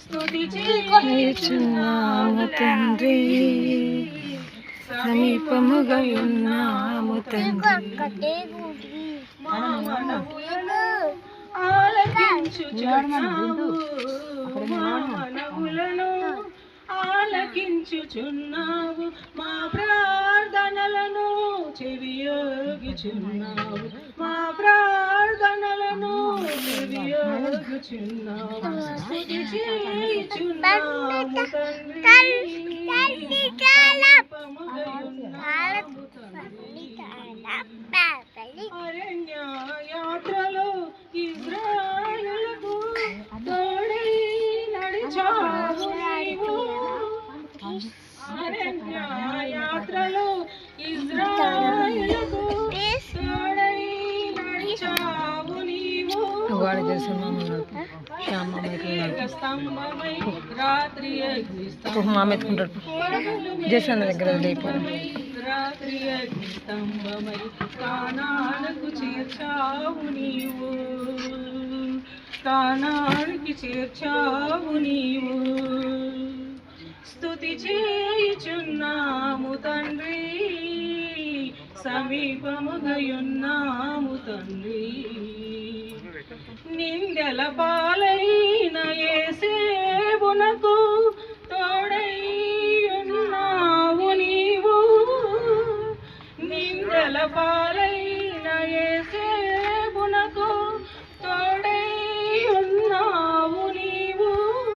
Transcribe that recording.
స్తుతి చేయుచున్నాము తండ్రి, సమీపముగా ఉన్నాము తండ్రి. మా మనవులను ఆలకించుచున్నావు, మా మనవులను ఆలకించుచున్నావు, మా ప్రార్థనలను చెవియొగ్గుచున్నావు, మా ప్రార్థనలను చెవియొగ్గుచున్నావు. స్తుతి చేయుచున్నాము తండ్రి, అరణ్య యాత్రలో ఇశ్రాయేలుకు తోడై నడిచావు నీవు, అరణ్య యాత్రలో ఇశ్రాయేలుకు తోడై నడిచావు నీవు. స్తంభమై రాత్రి రాత్రి అగ్ని స్తంభమై కానానుకు చేర్చావు నీవు, కానానికి చేర్చావు నీవు. స్తుతి చేయుచున్నాము తండ్రి, సమీపముగయున్నాము తండ్రి. నిందెల పాలైన యేసేవునకు